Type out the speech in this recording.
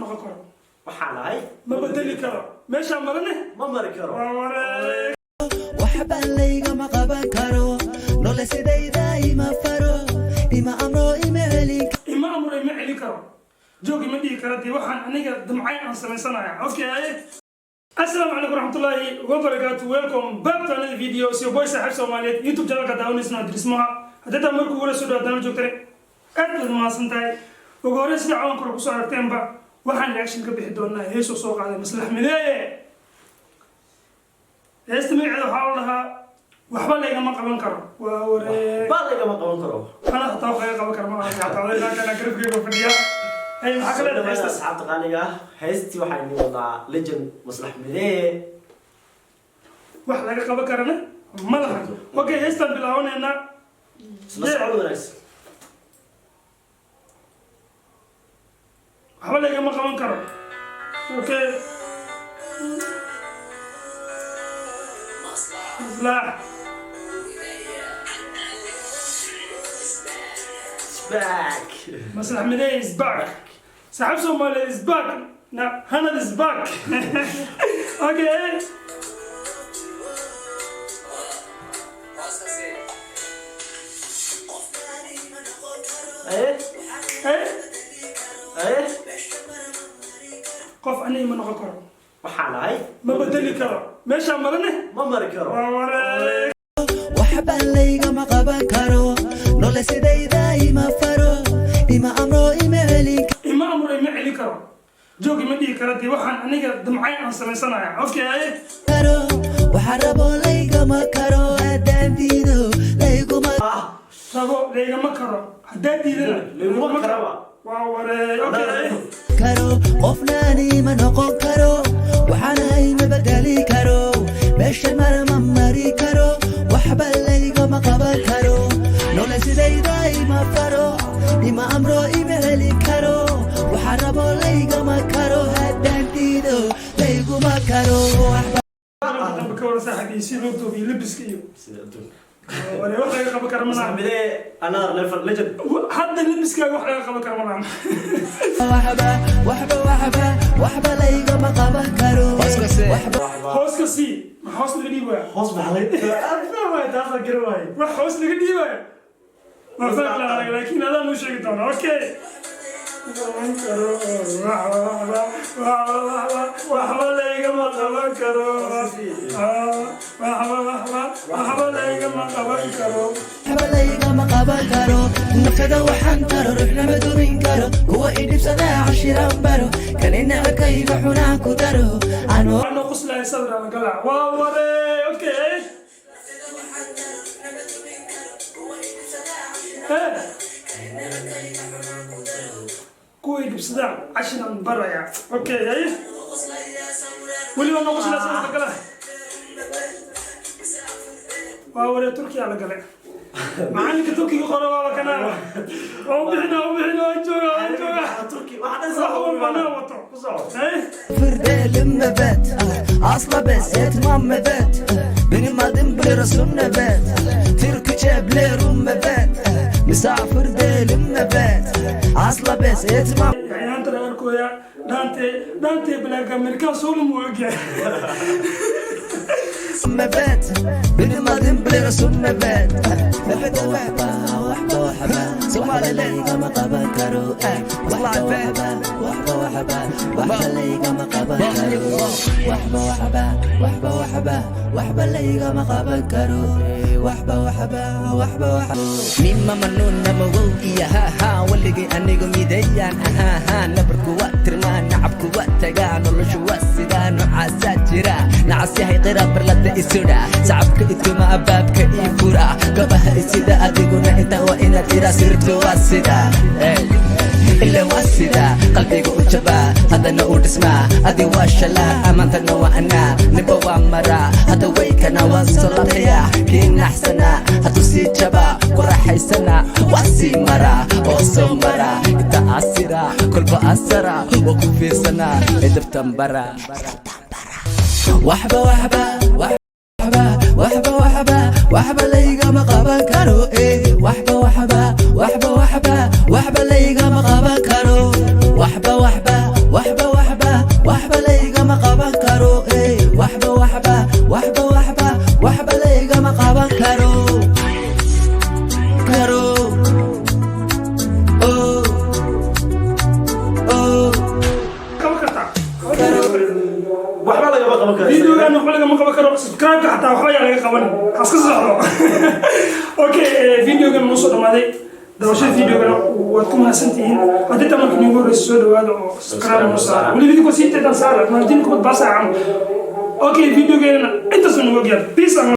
noqon karo waxaan ahay ma bedeli karo meesha marane ma mari karo waxba laygama qaban karo nolol sidayda ima faro ima amro ima celin karo joogi ma dhihi karo dee waxaan aniga damcay aan samaysanayaa okay. Assalamu alaikum warahmatullahi wabarakatuh. Welcome back to another video. It's your boy Sahib Somaliyeed YouTube channel ka daawanaysan Drismaha. Hadda markuu wala soo dhawaadaan joogtay aad ma santahay. Ugu horreyn si aan kor ku soo aragteenba waxaan reaction ka bixi doonaa heeso soo qaaday Maslax Mideeye. Heesta magaceeda waxa la dhahaa waxba laygama qaban karo. Waa waree ba laygama qaban karo. Ana xitaa wax laga qaban karo ma aha. Taawada kana garabkayga fadhiya. Hey maxaa kale heesta asxaabta qaaliga heesti waxaan wadaa legend Maslax Mideeye wax laga qaban karana ma laha. Okay heestan bilaawanayna isla socod wanaagsan waxba lagama qaban karo. Okay back Maslax Mideeye is back. Sahib Somaliyeed is back. Now Hanad is back. Okay. qof anay ma noqon karo waxaan ahay ma bedeli karo meesha marane ma mari karo waxba laygama qaban karo nolol sidayda ima faro ima amro ima celin karo joogi ma dhihi karo dee waxaan aniga damcay aan samaysanayaa okay. karo waxa rabo laygama karo haddaandiido layguma karo haddaad diidana layguma karo waa waree okay. karo qofnaani ma noqon karo waxaanay ma bedeli karo meesha ma mari karo waxba laygama qaban karo nolol sidayda ima faro ima amro ima celin karo waxa rabo laygama karo haddaandiido layguma karo waxba ka wara saaxiibkiisii loo toobiyo labiska iyo waree wax laga qaban karo Maslax Mideeye another level legend hadda labiskaaga wax laga qaban karo ma waxba laygama qaban karo hoos ka sii ma hoos laga dhiibaya hoos baxlay taasa garaway wax hoos laga dhiibaya ma fahmay laakiin adaa noo sheegi doona okay. waxba laygama qaban karo waxba laygama qaban karo naftada waxaan taro ruuxna ma dumin karo kuwa idhibsadaa cashiran baro kanina arkayga xunaa ku daro ano quslaya sadra la galaa waa waree okay. kuwii dhibsadaan cashiran baraya okay. weliba no quslaya sadra la galaa waa waree Turkiya la galay macalinka Turkiga qora waa kana oo bixina jooga Turki waxaan bana wato فردال مبات اصلا بس اتمام مبات بني مادم برسم نبات ترك جبل مبات مسافر دال مبات اصلا بس اتمام يعني انت اركويا دانتي بلاك امريكا سولم وجه مبات بني مادم برسم نبات نبات وحبه سوالي ليغا قبل كرو والله فهبه وحبه ليغا قبل كرو وحبه ليغا قبل كرو وحبه مما منون نمو إياها ها واللي أنيقو ميديان ها نبركو واترما نعبكو واتقان ولشو واسدان وعاسات جرا نعسي هاي قراب برلد إسودا سعبك إتما أبابك إيفورا قبها إسيدا أدقونا إنتا وإنا تيرا سيرتو واسدا إلا واسدا قلبيك أجبا هذا نقول اسمع أدي واشلا أمانتنا وأنا نبوا مرا هذا ويكنا وصلتيا كين أحسنا هدو سيجبا قرحي سنة واسي مرا أوسو مرا إنت أسيرا كل بأسرا وكفي سنة إدب تنبرا وحبة وحبة ليغا ما قبل كارو وحبة ليغا ما قبل كارو وحبة waxba waxba waxba laygama qaban karo waxba waxba waxba waxba waxba laygama qaban karo waxba lagama qaban karo فيديوغان waxba lagama qaban karo subscribe ka xataa waxba yaa laga qaban haska socdo okay videogan noo soo dhamaaday dawashada videogan waad ku mahadsantihiin haddii tamarka nigu horeysa soo dhawaada oo subscribe noo saara weli video sii teedan saara maadin kubad baa saacan okay videogan intaas nagu gaar peace